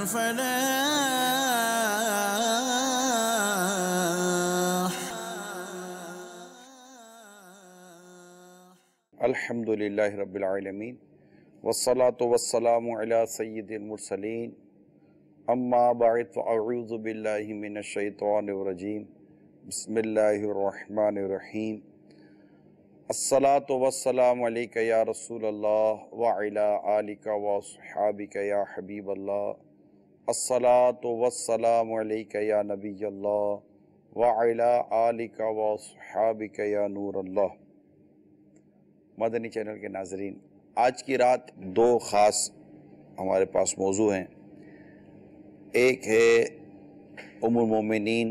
الفلاح. الحمدللہ رب العالمین والصلاة والسلام علی سید المرسلین اما بعد فاعوذ باللہ من الشیطان الرجیم بسم اللہ الرحمن الرحیم الصلاة والسلام علیکہ یا رسول اللہ وعلی آلکہ وصحابکہ یا حبیب اللہ الصلاة والسلام علیکہ یا نبی اللہ وعلی آلکہ وصحابکہ یا نور اللہ۔ مدنی چینل کے ناظرین، آج کی رات دو خاص ہمارے پاس موضوع ہیں۔ ایک ہے ام المومنین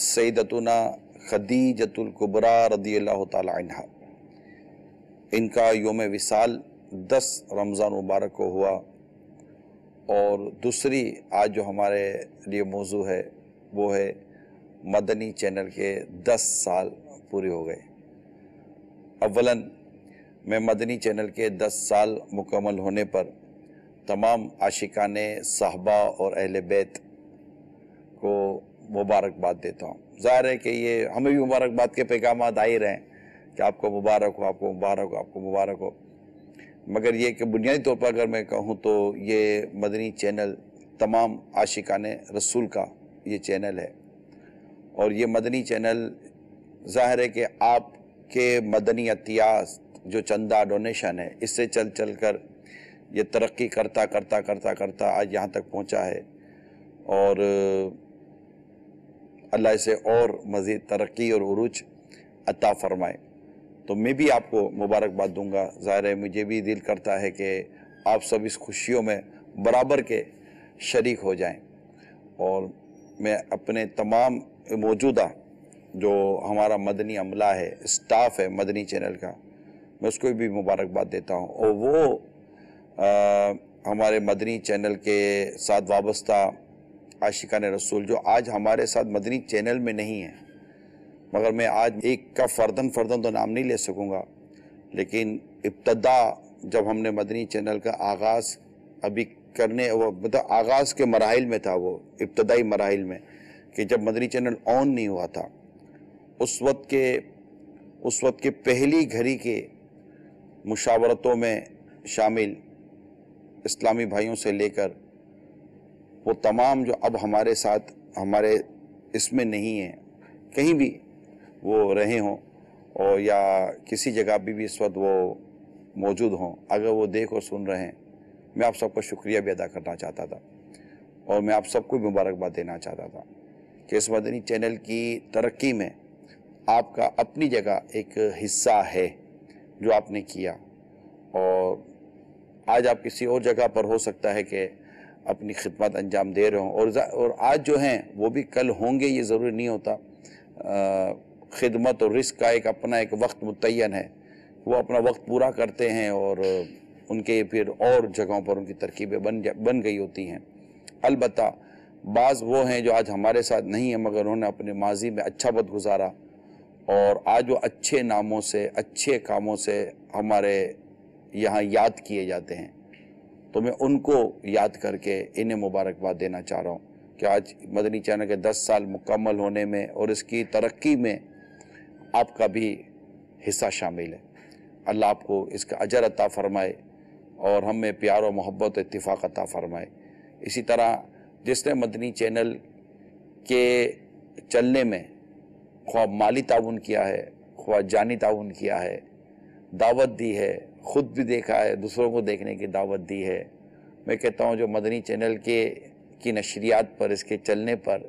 سیدتنا خدیجۃ الکبریٰ رضی اللہ تعالی عنہ، ان کا یوم وصال 10 رمضان مبارک کو ہوا، اور دوسری آج جو ہمارے لیے موضوع ہے وہ ہے مدنی چینل کے 10 سال پورے ہو گئے۔ اولاً میں مدنی چینل کے 10 سال مکمل ہونے پر تمام عاشقان صحابہ اور اہل بیت کو مبارکباد دیتا ہوں۔ ظاہر ہے کہ یہ ہمیں بھی مبارکباد کے پیغامات آ ہی رہے ہیں کہ آپ کو مبارک ہو، آپ کو مبارک ہو، آپ کو مبارک ہو، مگر یہ کہ بنیادی طور پر اگر میں کہوں تو یہ مدنی چینل تمام عاشقان رسول کا یہ چینل ہے، اور یہ مدنی چینل ظاہر ہے کہ آپ کہ مدنی عطیات جو چندہ ڈونیشن ہے، اس سے چل چل کر یہ ترقی کرتا آج یہاں تک پہنچا ہے، اور اللہ اسے اور مزید ترقی اور عروج عطا فرمائے۔ تو میں بھی آپ کو مبارکباد دوں گا۔ ظاہر ہے مجھے بھی دل کرتا ہے کہ آپ سب اس خوشیوں میں برابر کے شریک ہو جائیں، اور میں اپنے تمام موجودہ جو ہمارا مدنی عملہ ہے، اسٹاف ہے مدنی چینل کا، میں اس کو بھی مبارکباد دیتا ہوں، اور وہ ہمارے مدنی چینل کے ساتھ وابستہ عاشقان رسول جو آج ہمارے ساتھ مدنی چینل میں نہیں ہیں، مگر میں آج ایک کا فردن تو نام نہیں لے سکوں گا، لیکن ابتدا جب ہم نے مدنی چینل کا آغاز ابھی کرنے، وہ مطلب آغاز کے مراحل میں تھا، وہ ابتدائی مراحل میں کہ جب مدنی چینل آن نہیں ہوا تھا، اس وقت کے پہلی گھڑی کے مشاورتوں میں شامل اسلامی بھائیوں سے لے کر وہ تمام جو اب ہمارے ساتھ ہمارے اس میں نہیں ہیں، کہیں بھی وہ رہے ہوں اور یا کسی جگہ بھی اس وقت وہ موجود ہوں، اگر وہ دیکھ اور سن رہے ہیں، میں آپ سب کو شکریہ بھی ادا کرنا چاہتا تھا، اور میں آپ سب کو مبارکباد دینا چاہتا تھا کہ اس مدنی چینل کی ترقی میں آپ کا اپنی جگہ ایک حصہ ہے جو آپ نے کیا، اور آج آپ کسی اور جگہ پر ہو سکتا ہے کہ اپنی خدمت انجام دے رہے ہوں، اور آج جو ہیں وہ بھی کل ہوں گے، یہ ضروری نہیں ہوتا۔ خدمت اور رزق کا اپنا ایک وقت متعین ہے، وہ اپنا وقت پورا کرتے ہیں، اور ان کے پھر اور جگہوں پر ان کی ترکیبیں بن گئی ہوتی ہیں۔ البتہ بعض وہ ہیں جو آج ہمارے ساتھ نہیں ہیں، مگر انہوں نے اپنے ماضی میں اچھا وقت گزارا، اور آج وہ اچھے ناموں سے، اچھے کاموں سے ہمارے یہاں یاد کیے جاتے ہیں، تو میں ان کو یاد کر کے انہیں مبارکباد دینا چاہ رہا ہوں کہ آج مدنی چینل کے 10 سال مکمل ہونے میں اور اس کی ترقی میں آپ کا بھی حصہ شامل ہے۔ اللہ آپ کو اس کا اجر عطا فرمائے، اور ہم میں پیار و محبت و اتفاق عطا فرمائے۔ اسی طرح جس نے مدنی چینل کے چلنے میں خواہ مالی تعاون کیا ہے، خواہ جانی تعاون کیا ہے، دعوت دی ہے، خود بھی دیکھا ہے، دوسروں کو دیکھنے کی دعوت دی ہے، میں کہتا ہوں جو مدنی چینل کی نشریات پر، اس کے چلنے پر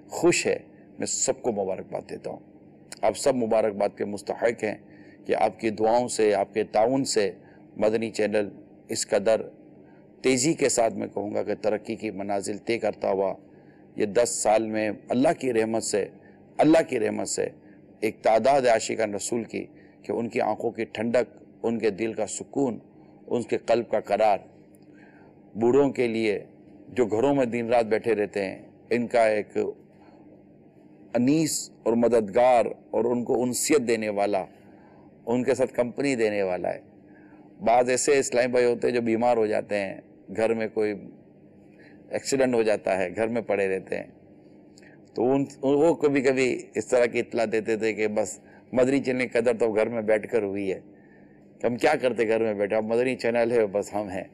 خوش ہے، میں سب کو مبارکباد دیتا ہوں۔ آپ سب مبارکباد کے مستحق ہیں کہ آپ کی دعاؤں سے، آپ کے تعاون سے مدنی چینل اس قدر تیزی کے ساتھ میں کہوں گا کہ ترقی کی منازل طے کرتا ہوا یہ 10 سال میں اللہ کی رحمت سے ایک تعداد عاشقان رسول کی کہ ان کی آنکھوں کی ٹھنڈک، ان کے دل کا سکون، ان کے قلب کا قرار، بوڑھوں کے لیے جو گھروں میں دن رات بیٹھے رہتے ہیں، ان کا ایک انیس اور مددگار اور ان کو انسیت دینے والا، ان کے ساتھ کمپنی دینے والا ہے۔ بعض ایسے اسلامی بھائی ہوتے ہیں جو بیمار ہو جاتے ہیں، گھر میں کوئی ایکسیڈنٹ ہو جاتا ہے، گھر میں پڑے رہتے ہیں، تو وہ کبھی کبھی اس طرح کی اطلاع دیتے تھے کہ بس مدنی چینل کی قدر تو گھر میں بیٹھ کر ہوئی ہے، ہم کیا کرتے گھر میں بیٹھے، اب مدنی چینل ہے بس ہم ہیں۔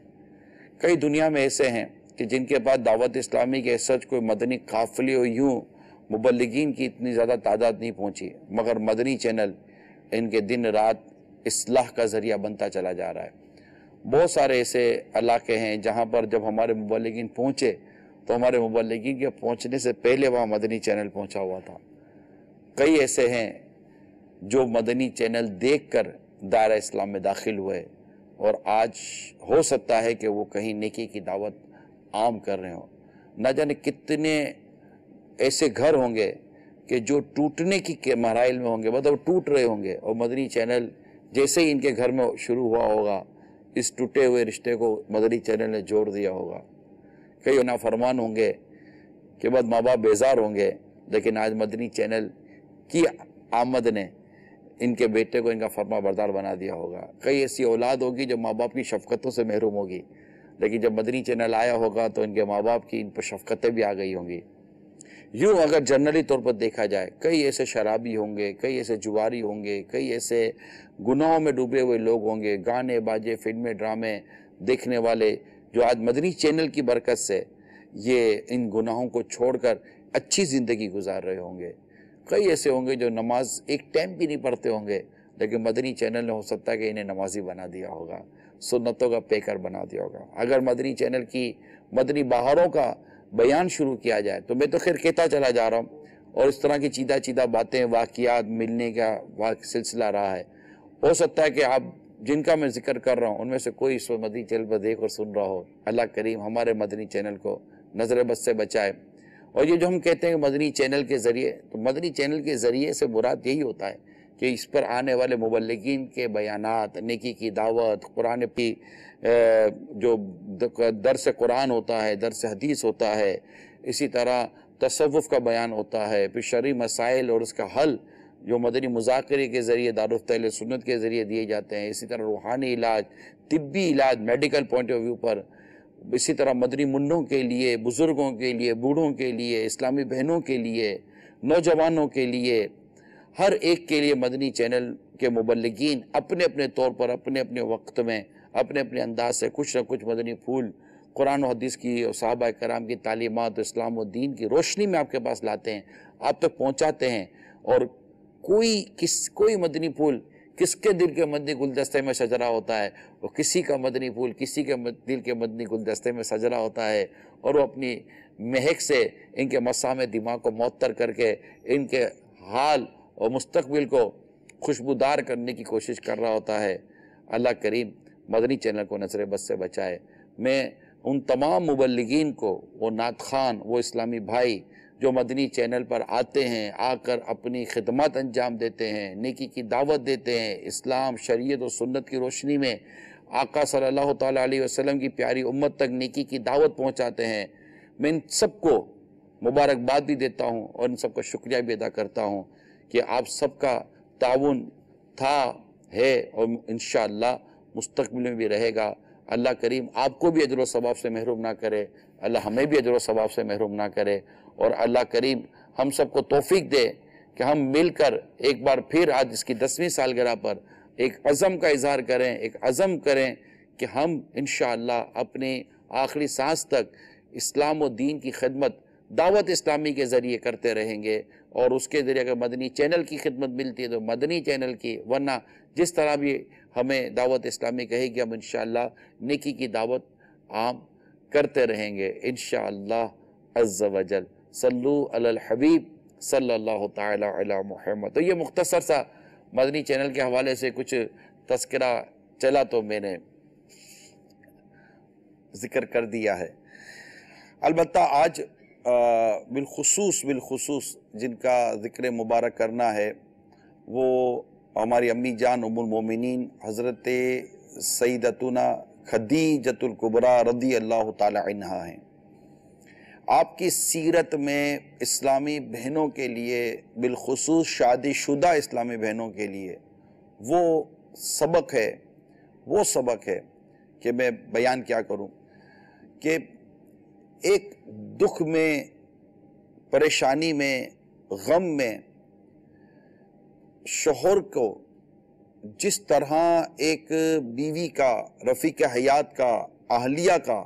کئی دنیا میں ایسے ہیں کہ جن کے پاس دعوت اسلامی کے سچ کوئی مدنی قافلے اور یوں مبلغین کی اتنی زیادہ تعداد نہیں پہنچی، مگر مدنی چینل ان کے دن رات اصلاح کا ذریعہ بنتا چلا جا رہا ہے۔ بہت سارے ایسے علاقے ہیں جہاں پر جب ہمارے مبلغین پہنچے تو ہمارے مبلغین کے پہنچنے سے پہلے وہاں مدنی چینل پہنچا ہوا تھا۔ کئی ایسے ہیں جو مدنی چینل دیکھ کر دائرہ اسلام میں داخل ہوئے، اور آج ہو سکتا ہے کہ وہ کہیں نیکی کی دعوت عام کر رہے ہوں۔ نہ جانے کتنے ایسے گھر ہوں گے کہ جو ٹوٹنے کی مراحل میں ہوں گے، مطلب ٹوٹ رہے ہوں گے، اور مدنی چینل جیسے ہی ان کے گھر میں شروع ہوا ہوگا اس ٹوٹے ہوئے رشتے کو مدنی چینل نے جوڑ دیا ہوگا۔ کئی نافرمان ہوں گے کہ بعد ماں باپ بیزار ہوں گے، لیکن آج مدنی چینل کی آمد نے ان کے بیٹے کو ان کا فرما بردار بنا دیا ہوگا۔ کئی ایسی اولاد ہوگی جو ماں باپ کی شفقتوں سے محروم ہوگی، لیکن جب مدنی چینل آیا ہوگا تو ان کے ماں باپ کی ان پر شفقتیں بھی آ گئی ہوں گی۔ یوں اگر جنرلی طور پر دیکھا جائے، کئی ایسے شرابی ہوں گے، کئی ایسے جواری ہوں گے، کئی ایسے گناہوں میں ڈوبے ہوئے لوگ ہوں گے، گانے باجے فلمیں ڈرامے دیکھنے والے، جو آج مدنی چینل کی برکت سے یہ ان گناہوں کو چھوڑ کر اچھی زندگی گزار رہے ہوں گے۔ کئی ایسے ہوں گے جو نماز ایک ٹائم بھی نہیں پڑھتے ہوں گے، لیکن مدنی چینل نے ہو سکتا ہے کہ انہیں نمازی بنا دیا ہوگا، سنتوں کا پیکر بنا دیا ہوگا۔ اگر مدنی چینل کی مدنی بہاروں کا بیان شروع کیا جائے تو میں تو خیر کہتا چلا جا رہا ہوں، اور اس طرح کی چیدہ باتیں واقعات ملنے کا سلسلہ رہا ہے۔ ہو سکتا ہے کہ آپ جن کا میں ذکر کر رہا ہوں ان میں سے کوئی اس وقت مدنی چینل پر دیکھ اور سن رہا ہو۔ اللہ کریم ہمارے مدنی چینل کو نظر بد سے بچائے۔ اور یہ جو ہم کہتے ہیں مدنی چینل کے ذریعے، تو مدنی چینل کے ذریعے سے مراد یہی ہوتا ہے کہ اس پر آنے والے مبلغین کے بیانات، نیکی کی دعوت، قرآن کی جو درس قرآن ہوتا ہے، درس حدیث ہوتا ہے، اسی طرح تصوف کا بیان ہوتا ہے، پھر شرعی مسائل اور اس کا حل جو مدنی مذاکرے کے ذریعے دارالفتہ اہل سنت کے ذریعے دیے جاتے ہیں، اسی طرح روحانی علاج، طبی علاج میڈیکل پوائنٹ آف ویو پر، اسی طرح مدنی منوں کے لیے، بزرگوں کے لیے، بوڑھوں کے لیے، اسلامی بہنوں کے لیے، نوجوانوں کے لیے، ہر ایک کے لیے مدنی چینل کے مبلغین اپنے اپنے طور پر اپنے اپنے وقت میں اپنے اپنے انداز سے کچھ نہ کچھ مدنی پھول قرآن و حدیث کی اور صحابہ کرام کی تعلیمات، اسلام و دین کی روشنی میں آپ کے پاس لاتے ہیں، آپ تک پہنچاتے ہیں۔ اور کوئی مدنی پھول کس کے دل کے مدنی گلدستے میں سجرا ہوتا ہے، اور کسی کا مدنی پھول کسی کے دل کے مدنی گلدستے میں سجرا ہوتا ہے، اور وہ اپنی مہک سے ان کے مسام دماغ کو معطر کر کے ان کے حال اور مستقبل کو خوشبودار کرنے کی کوشش کر رہا ہوتا ہے۔ اللہ کریم مدنی چینل کو نظر بد سے بچائے۔ میں ان تمام مبلغین کو، وہ نعت خوان، وہ اسلامی بھائی جو مدنی چینل پر آتے ہیں، آ کر اپنی خدمات انجام دیتے ہیں، نیکی کی دعوت دیتے ہیں، اسلام، شریعت و سنت کی روشنی میں آقا صلی اللہ تعالیٰ علیہ وسلم کی پیاری امت تک نیکی کی دعوت پہنچاتے ہیں، میں ان سب کو مبارکباد بھی دیتا ہوں اور ان سب کا شکریہ بھی ادا کرتا ہوں کہ آپ سب کا تعاون تھا، ہے اور انشاءاللہ مستقبل میں بھی رہے گا۔ اللہ کریم آپ کو بھی اجر و ثواب سے محروم نہ کرے، اللہ ہمیں بھی اجر و ثواب سے محروم نہ کرے، اور اللہ کریم ہم سب کو توفیق دے کہ ہم مل کر ایک بار پھر آج اس کی 10ویں سالگرہ پر ایک عزم کا اظہار کریں، ایک عزم کریں کہ ہم انشاءاللہ اپنے آخری سانس تک اسلام و دین کی خدمت دعوت اسلامی کے ذریعے کرتے رہیں گے، اور اس کے ذریعے اگر مدنی چینل کی خدمت ملتی ہے تو مدنی چینل کی، ورنہ جس طرح بھی ہمیں دعوت اسلامی کہے گی ہم انشاءاللہ نیکی کی دعوت عام کرتے رہیں گے انشاءاللہ عز و جل۔ صلو علی الحبیب صلی اللہ تعالی علی محمد۔ تو یہ مختصر سا مدنی چینل کے حوالے سے کچھ تذکرہ چلا تو میں نے ذکر کر دیا ہے۔ البتہ آج بالخصوص جن کا ذکر مبارک کرنا ہے وہ ہماری امی جان ام المومنین حضرت سیدتنا خدیجۃ الکبریٰ رضی اللہ تعالی عنہا ہیں۔ آپ کی سیرت میں اسلامی بہنوں کے لیے، بالخصوص شادی شدہ اسلامی بہنوں کے لیے وہ سبق ہے کہ میں بیان کیا کروں کہ ایک دکھ میں، پریشانی میں، غم میں شوہر کو جس طرح ایک بیوی کا، رفیق حیات کا، اہلیہ کا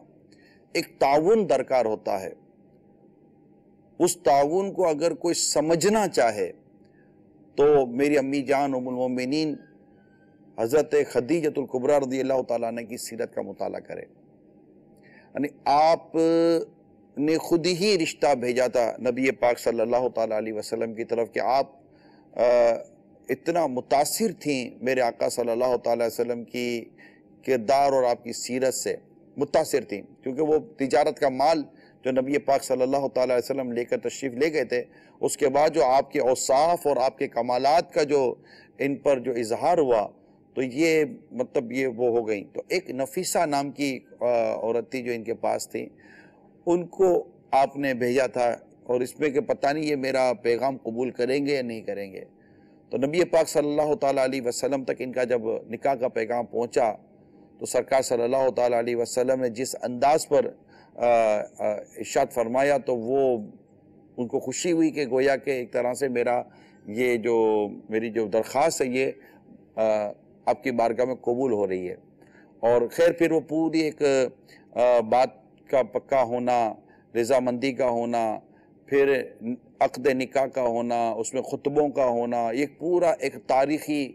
ایک تعاون درکار ہوتا ہے، اس تعاون کو اگر کوئی سمجھنا چاہے تو میری امی جان ام المومنین حضرت خدیجۃ الکبریٰ رضی اللہ تعالیٰ عنہ کی سیرت کا مطالعہ کرے۔ یعنی آپ نے خود ہی رشتہ بھیجا تھا نبی پاک صلی اللہ تعالیٰ علیہ وسلم کی طرف کہ آپ اتنا متاثر تھیں میرے آقا صلی اللہ تعالیٰ علیہ وسلم کی کردار اور آپ کی سیرت سے متاثر تھیں، کیونکہ وہ تجارت کا مال جو نبی پاک صلی اللہ تعالیٰ علیہ وسلم لے کر تشریف لے گئے تھے، اس کے بعد جو آپ کے اوصاف اور آپ کے کمالات کا جو ان پر جو اظہار ہوا تو یہ مطلب یہ وہ ہو گئیں۔ تو ایک نفیسہ نام کی عورت تھی جو ان کے پاس تھی، ان کو آپ نے بھیجا تھا، اور اس میں کہ پتہ نہیں یہ میرا پیغام قبول کریں گے یا نہیں کریں گے۔ تو نبی پاک صلی اللہ تعالیٰ علیہ وسلم تک ان کا جب نکاح کا پیغام پہنچا تو سرکار صلی اللہ تعالیٰ علیہ وسلم نے جس انداز پر ارشاد فرمایا تو وہ ان کو خوشی ہوئی کہ گویا کہ ایک طرح سے میری جو درخواست ہے یہ آپ کی بارگاہ میں قبول ہو رہی ہے۔ اور خیر پھر وہ پوری ایک بات کا پکا ہونا، رضامندی کا ہونا، پھر عقد نکاح کا ہونا، اس میں خطبوں کا ہونا، یہ پورا ایک تاریخی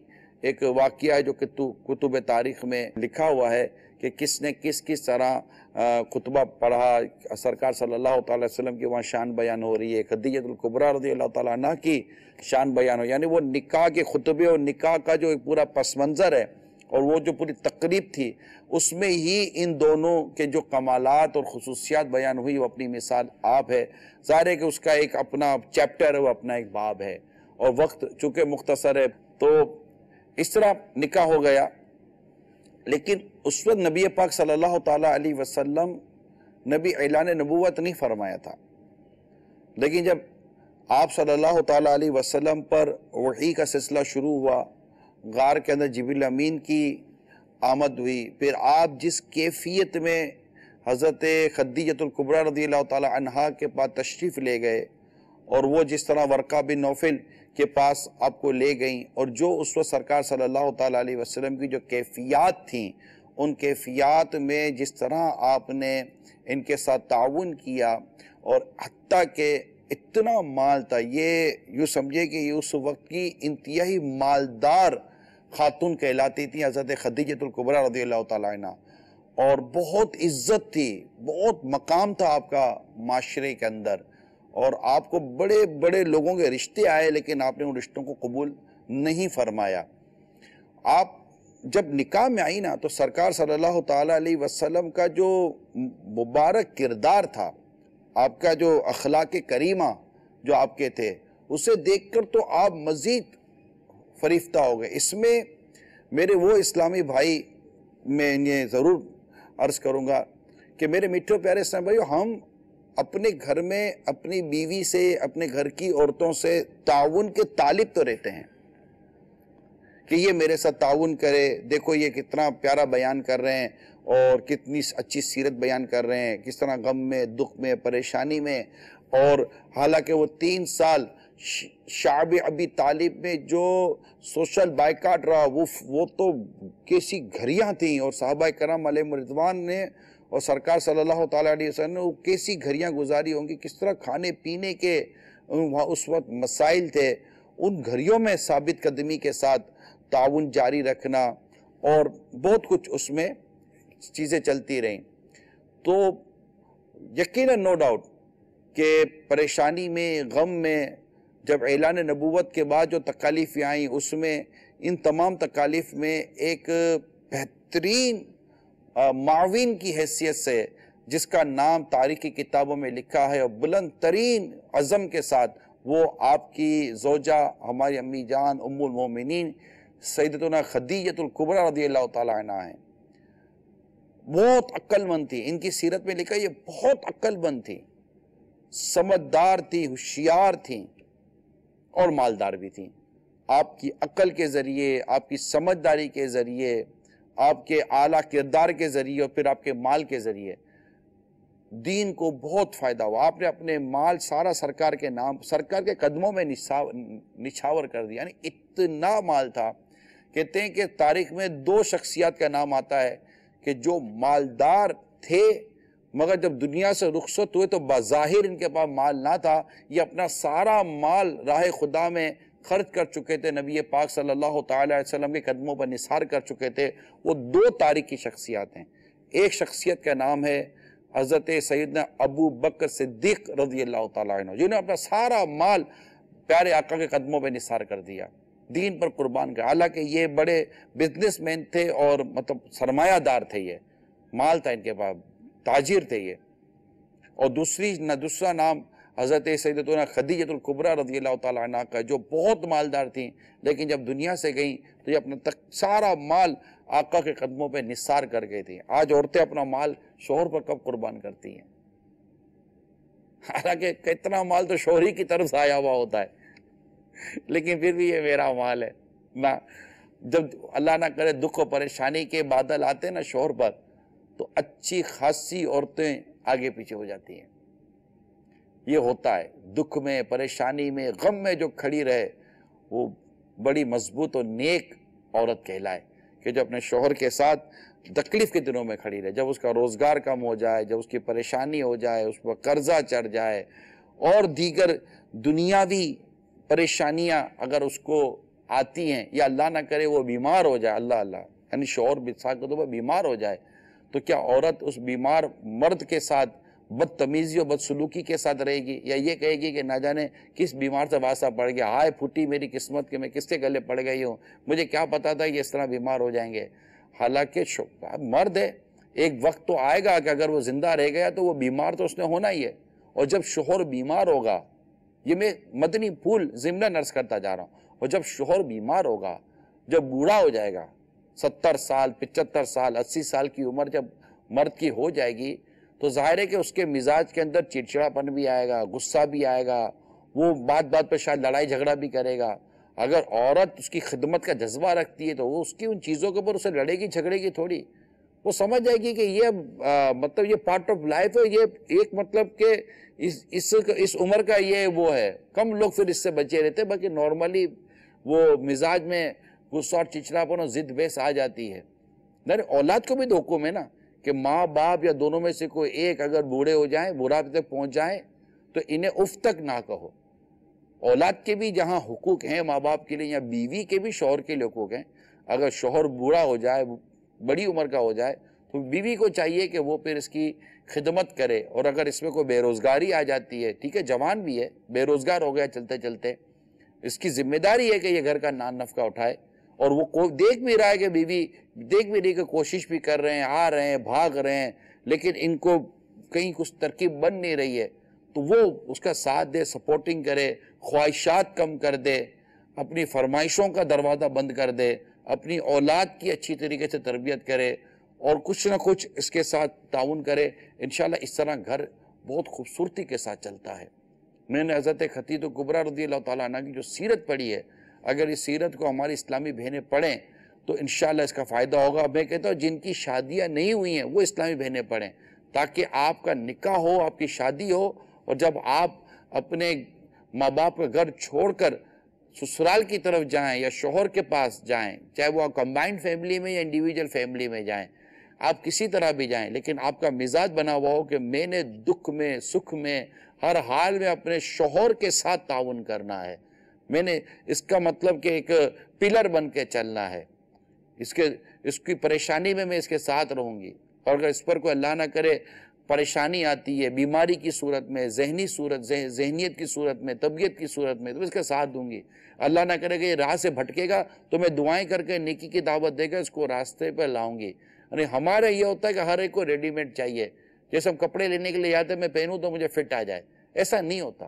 ایک واقعہ ہے جو کتب تاریخ میں لکھا ہوا ہے کہ کس نے کس طرح خطبہ پڑھا۔ سرکار صلی اللہ تعالیٰ علیہ وسلم کی وہاں شان بیان ہو رہی ہے، خدیجۃ الکبریٰ رضی اللہ تعالیٰ عنہ کی شان بیان ہو، یعنی وہ نکاح کے خطبے اور نکاح کا جو پورا پس منظر ہے اور وہ جو پوری تقریب تھی اس میں ہی ان دونوں کے جو کمالات اور خصوصیات بیان ہوئی، وہ اپنی مثال آپ ہے۔ ظاہر ہے کہ اس کا ایک اپنا چیپٹر ہے، وہ اپنا ایک باب ہے، اور وقت چونکہ مختصر ہے تو اس طرح نکاح ہو گیا۔ لیکن اس وقت نبی پاک صلی اللہ تعالیٰ علیہ وسلم نبی اعلان نبوت نہیں فرمایا تھا، لیکن جب آپ صلی اللہ تعالیٰ علیہ وسلم پر وحی کا سلسلہ شروع ہوا، غار کے اندر جبریل امین کی آمد ہوئی، پھر آپ جس کیفیت میں حضرت خدیجۃ الکبریٰ رضی اللہ تعالیٰ عنہا کے پاس تشریف لے گئے، اور وہ جس طرح ورقہ بن نوفل کے پاس آپ کو لے گئیں، اور جو اس وقت سرکار صلی اللہ تعالیٰ علیہ وسلم کی جو کیفیات تھیں، ان کیفیات میں جس طرح آپ نے ان کے ساتھ تعاون کیا، اور حتیٰ کہ اتنا مال تھا، یہ یوں سمجھے کہ یہ اس وقت کی انتہائی مالدار خاتون کہلاتی تھی حضرت خدیجۃ الکبریٰ رضی اللہ تعالیٰ عنہ، اور بہت عزت تھی، بہت مقام تھا آپ کا معاشرے کے اندر، اور آپ کو بڑے بڑے لوگوں کے رشتے آئے لیکن آپ نے ان رشتوں کو قبول نہیں فرمایا۔ آپ جب نکاح میں آئی نا تو سرکار صلی اللہ تعالیٰ علیہ وسلم کا جو مبارک کردار تھا، آپ کا جو اخلاق کریمہ جو آپ کے تھے، اسے دیکھ کر تو آپ مزید فریفتہ ہو گئے۔ اس میں میرے وہ اسلامی بھائی، میں یہ ضرور عرض کروں گا کہ میرے میٹھے پیارے اسلامی بھائیو، ہم اپنے گھر میں اپنی بیوی سے، اپنے گھر کی عورتوں سے تعاون کے طالب تو رہتے ہیں کہ یہ میرے ساتھ تعاون کرے، دیکھو یہ کتنا پیارا بیان کر رہے ہیں اور کتنی اچھی سیرت بیان کر رہے ہیں، کس طرح غم میں، دکھ میں، پریشانی میں، اور حالانکہ وہ 3 سال شعب ابی طالب میں جو سوشل بائیکاٹ رہا، وہ تو کیسی گھڑیاں تھیں، اور صحابہ کرام علیہ رضوان نے اور سرکار صلی اللہ تعالیٰ علیہ وسلم نے وہ کیسی گھڑیاں گزاری ہوں گی، کس طرح کھانے پینے کے اس وقت مسائل تھے، ان گھڑیوں میں ثابت قدمی کے ساتھ تعاون جاری رکھنا، اور بہت کچھ اس میں چیزیں چلتی رہیں۔ تو یقیناً نو ڈاؤٹ کہ پریشانی میں، غم میں، جب اعلان نبوت کے بعد جو تکالیفیں آئیں، اس میں ان تمام تکالیف میں ایک بہترین معاون کی حیثیت سے، جس کا نام تاریخی کتابوں میں لکھا ہے، اور بلند ترین عزم کے ساتھ وہ آپ کی زوجہ، ہماری امی جان ام المومنین سیدتنا خدیجۃ الکبریٰ رضی اللہ تعالیٰ عنہ ہیں۔ بہت عقل مند تھی، ان کی سیرت میں لکھا یہ بہت عقل مند تھی، سمجھدار تھی، ہوشیار تھیں، اور مالدار بھی تھیں۔ آپ کی عقل کے ذریعے، آپ کی سمجھداری کے ذریعے، آپ کے اعلیٰ کردار کے ذریعے، اور پھر آپ کے مال کے ذریعے دین کو بہت فائدہ ہوا. آپ نے اپنے مال سارا سرکار کے نام، سرکار کے قدموں میں نچھاور کر دیا. یعنی اتنا مال تھا. کہتے ہیں کہ تاریخ میں 2 شخصیات کا نام آتا ہے کہ جو مالدار تھے مگر جب دنیا سے رخصت ہوئے تو بظاہر ان کے پاس مال نہ تھا. یہ اپنا سارا مال راہ خدا میں خرچ کر چکے تھے، نبی پاک صلی اللہ تعالی علیہ وسلم کے قدموں پر نثار کر چکے تھے. وہ 2 تاریخی شخصیات ہیں. ایک شخصیت کا نام ہے حضرت سیدنا ابو بکر صدیق رضی اللہ تعالیٰ عنہ، جنہوں نے اپنا سارا مال پیارے آقا کے قدموں پہ نثار کر دیا، دین پر قربان کر. حالانکہ یہ بڑے بزنس مین تھے اور مطلب سرمایہ دار تھے، یہ مال تھا ان کے پاس، تاجر تھے یہ. اور دوسرا نام حضرت سیدتنا خدیجہ الکبریٰ رضی اللہ تعالیٰ عنہ کا، جو بہت مالدار تھیں لیکن جب دنیا سے گئیں تو یہ اپنا سارا مال آقا کے قدموں پہ نثار کر گئی تھی. آج عورتیں اپنا مال شوہر پر کب قربان کرتی ہیں؟ حالانکہ کتنا مال تو شوہری کی طرف سے آیا ہوا ہوتا ہے، لیکن پھر بھی یہ میرا مال ہے نا. جب اللہ نہ کرے دکھ و پریشانی کے بادل آتے ہیں نا شوہر پر، تو اچھی خاصی عورتیں آگے پیچھے ہو جاتی ہیں. یہ ہوتا ہے، دکھ میں، پریشانی میں، غم میں جو کھڑی رہے وہ بڑی مضبوط اور نیک عورت کہلائے، کہ جو اپنے شوہر کے ساتھ تکلیف کے دنوں میں کھڑی رہے. جب اس کا روزگار کم ہو جائے، جب اس کی پریشانی ہو جائے، اس پر قرضہ چڑھ جائے اور دیگر دنیاوی پریشانیاں اگر اس کو آتی ہیں، یا اللہ نہ کرے وہ بیمار ہو جائے، اللہ یعنی شوہر بسا کے تو بیمار ہو جائے، تو کیا عورت اس بیمار مرد کے ساتھ بدتمیزی اور بدسلوکی کے ساتھ رہے گی، یا یہ کہے گی کہ نہ جانے کس بیمار سے واسطہ پڑ گیا، ہائے پھوٹی میری قسمت کہ میں کس کے گلے پڑ گئی ہوں، مجھے کیا پتا تھا کہ اس طرح بیمار ہو جائیں گے. حالانکہ مرد ہے، ایک وقت تو آئے گا کہ اگر وہ زندہ رہ گیا تو وہ بیمار تو اس نے ہونا ہی ہے. اور جب شوہر بیمار ہوگا، یہ میں مدنی پھول ضمن عرض کرتا جا رہا ہوں، اور جب شوہر بیمار ہوگا، جب بوڑھا ہو جائے گا، 70 سال 75 سال 80 سال کی عمر جب مرد کی ہو جائے گی، تو ظاہر ہے کہ اس کے مزاج کے اندر چڑچڑا پن بھی آئے گا، غصہ بھی آئے گا، وہ بات پہ شاید لڑائی جھگڑا بھی کرے گا. اگر عورت اس کی خدمت کا جذبہ رکھتی ہے تو وہ اس کی ان چیزوں کے اوپر اسے لڑے گی جھگڑے گی تھوڑی. وہ سمجھ جائے گی کہ یہ مطلب یہ پارٹ آف لائف ہے، یہ ایک مطلب کہ اس عمر کا یہ وہ ہے. کم لوگ پھر اس سے بچے رہتے، باقی نارملی وہ مزاج میں غصہ اور چچڑا پن اور ضد بحث آ جاتی ہے. اولاد کو بھی تو حکم ہے نا کہ ماں باپ یا دونوں میں سے کوئی ایک اگر بوڑھے ہو جائیں، بوڑھاپے تک پہنچ جائیں، تو انہیں اف تک نہ کہو. اولاد کے بھی جہاں حقوق ہیں ماں باپ کے لیے، یا بیوی کے بھی شوہر کے لیے حقوق ہیں. اگر شوہر بوڑھا ہو جائے، بڑی عمر کا ہو جائے، تو بیوی کو چاہیے کہ وہ پھر اس کی خدمت کرے. اور اگر اس میں کوئی بے روزگاری آ جاتی ہے، ٹھیک ہے جوان بھی ہے، بے روزگار ہو گیا چلتے چلتے، اس کی ذمہ داری ہے کہ یہ گھر کا نان نفقہ اٹھائے. اور وہ دیکھ بھی رہا ہے کہ بیوی دیکھ بھی رہی کہ کوشش بھی کر رہے ہیں، آ رہے ہیں، بھاگ رہے ہیں، لیکن ان کو کہیں کچھ ترکیب بن نہیں رہی ہے، تو وہ اس کا ساتھ دے، سپورٹنگ کرے، خواہشات کم کر دے، اپنی فرمائشوں کا دروازہ بند کر دے، اپنی اولاد کی اچھی طریقے سے تربیت کرے اور کچھ نہ کچھ اس کے ساتھ تعاون کرے. انشاءاللہ اس طرح گھر بہت خوبصورتی کے ساتھ چلتا ہے. میں نے حضرت خدیجہ کبریٰ رضی اللہ تعالیٰ عنہ کی جو سیرت پڑھی ہے، اگر اس سیرت کو ہماری اسلامی بہنیں پڑھیں تو انشاءاللہ اس کا فائدہ ہوگا. میں کہتا ہوں جن کی شادیاں نہیں ہوئی ہیں وہ اسلامی بہنیں پڑھیں، تاکہ آپ کا نکاح ہو، آپ کی شادی ہو، اور جب آپ اپنے ماں باپ کا گھر چھوڑ کر سسرال کی طرف جائیں یا شوہر کے پاس جائیں، چاہے وہ کمبائنڈ فیملی میں یا انڈیویجول فیملی میں جائیں، آپ کسی طرح بھی جائیں، لیکن آپ کا مزاج بنا ہوا ہو کہ میں نے دکھ میں، سکھ میں، ہر حال میں اپنے شوہر کے ساتھ تعاون کرنا ہے. میں نے اس کا مطلب کہ ایک پلر بن کے چلنا ہے، اس کی پریشانی میں اس کے ساتھ رہوں گی. اور اگر اس پر کوئی اللہ نہ کرے پریشانی آتی ہے، بیماری کی صورت میں، ذہنیت کی صورت میں، طبیعت کی صورت میں، تو اس کے ساتھ دوں گی. اللہ نہ کرے کہ یہ راہ سے بھٹکے گا تو میں دعائیں کر کے نیکی کی دعوت دے کر اس کو راستے پہ لاؤں گی. یعنی ہمارا یہ ہوتا ہے کہ ہر ایک کو ریڈی میڈ چاہیے، جیسے ہم کپڑے لینے کے لیے آتے ہیں میں پہنوں تو مجھے فٹ آ جائے، ایسا نہیں ہوتا.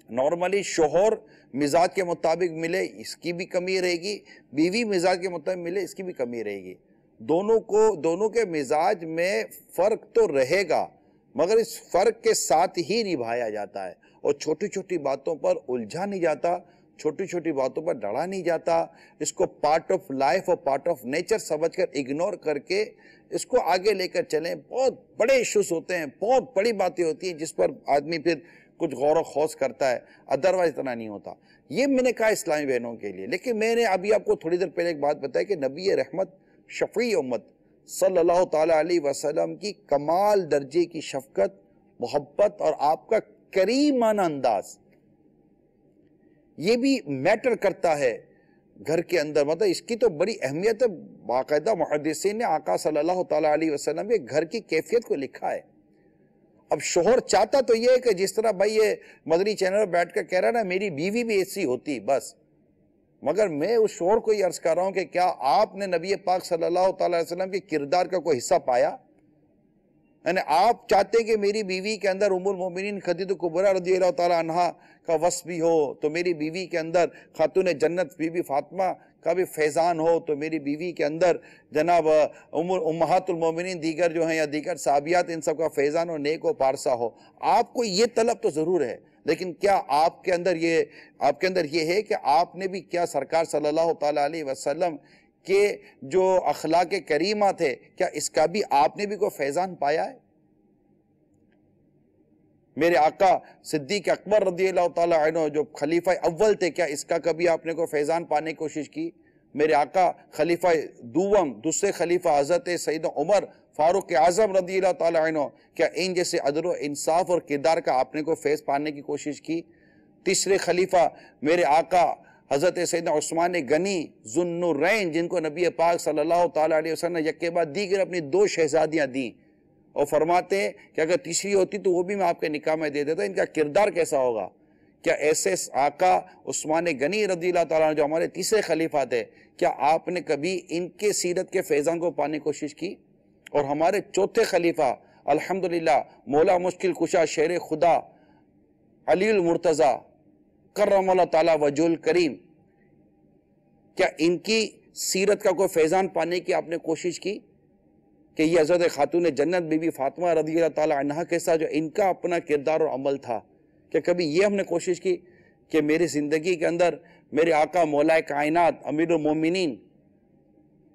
نارملی شوہر مزاج کے مطابق ملے اس کی بھی کمی رہے گی، بیوی مزاج کے مطابق ملے اس کی بھی کمی رہے گی. دونوں کے مزاج میں فرق تو رہے گا، مگر اس فرق کے ساتھ ہی نبھایا جاتا ہے، اور چھوٹی چھوٹی باتوں پر الجھا نہیں جاتا، چھوٹی چھوٹی باتوں پر لڑا نہیں جاتا، اس کو پارٹ آف لائف اور پارٹ آف نیچر سمجھ کر اگنور کر کے اس کو آگے لے کر چلیں۔ بہت بڑے ایشوز ہوتے ہیں، بہت بڑی باتیں ہوتی ہیں جس پر آدمی پھر کچھ غور و خوض کرتا ہے، ادروائز اتنا نہیں ہوتا۔ یہ میں نے کہا اسلامی بہنوں کے لیے، لیکن میں نے ابھی آپ کو تھوڑی دیر پہلے ایک بات بتائی کہ نبی رحمت شفیع امت صلی اللہ تعالیٰ علیہ وسلم کی کمال درجے کی شفقت، محبت اور آپ کا کریمانہ انداز، یہ بھی میٹر کرتا ہے گھر کے اندر۔ مطلب اس کی تو بڑی اہمیت ہے، باقاعدہ محدثین نے آقا صلی اللہ تعالیٰ علیہ وسلم کے گھر کی کیفیت کو لکھا ہے۔ اب شوہر چاہتا تو یہ ہے کہ جس طرح بھائی یہ مدنی چینل پر بیٹھ کر کہہ رہا نا میری بیوی بھی ایسی ہوتی بس، مگر میں اس شوہر کو یہ عرض کر رہا ہوں کہ کیا آپ نے نبی پاک صلی اللہ تعالیٰ علیہ وسلم کے کردار کا کوئی حصہ پایا؟ یعنی آپ چاہتے ہیں کہ میری بیوی کے اندر ام المومنین خدیجہ کبریٰ رضی اللہ تعالیٰ عنہا کا وصف بھی ہو، تو میری بیوی کے اندر خاتون جنت بی بی فاطمہ کا بھی فیضان ہو، تو میری بیوی کے اندر جناب امہات المومنین دیگر جو ہیں یا دیگر صحابیات ان سب کا فیضان و نیک و پارسا ہو۔ آپ کو یہ طلب تو ضرور ہے، لیکن کیا آپ کے اندر یہ ہے کہ آپ نے بھی کیا سرکار صلی اللہ تعالیٰ علیہ وسلم کہ جو اخلاق کریمہ تھے، کیا اس کا بھی آپ نے بھی کوئی فیضان پایا ہے؟ میرے آقا صدیق اکبر رضی اللہ تعالیٰ عنہ جو خلیفہ اول تھے، کیا اس کا کبھی آپ نے کوئی فیضان پانے کی کوشش کی؟ میرے آقا خلیفہ دوسرے خلیفہ حضرت سیدنا عمر فاروق اعظم رضی اللہ تعالیٰ عنہ، کیا ان جیسے عدل و انصاف اور کردار کا آپ نے کوئی فیض پانے کی کوشش کی؟ تیسرے خلیفہ میرے آقا حضرت سیدنا عثمان غنی ذو النورین، جن کو نبی پاک صلی اللہ تعالیٰ علیہ وسلم نے یک کے بعد دیگر اپنی 2 شہزادیاں دیں، اور فرماتے ہیں کہ اگر تیسری ہوتی تو وہ بھی میں آپ کے نکاح میں دے دیتا۔ ان کا کردار کیسا ہوگا؟ کیا ایسے آقا عثمان غنی رضی اللہ تعالیٰ عنہ جو ہمارے تیسرے خلیفہ تھے، کیا آپ نے کبھی ان کے سیرت کے فیضان کو پانے کی کوشش کی؟ اور ہمارے چوتھے خلیفہ الحمدللہ مولا مشکل کشا شیر خدا علی المرتضی کرم اللہ تعالیٰ وجہ الکریم، کیا ان کی سیرت کا کوئی فیضان پانے کی آپ نے کوشش کی کہ یہ حضرت خاتون جنت بی بی فاطمہ رضی اللہ تعالیٰ عنہ کے ساتھ جو ان کا اپنا کردار اور عمل تھا، کہ کبھی یہ ہم نے کوشش کی کہ میری زندگی کے اندر میرے آقا مولا کائنات امیر المومنین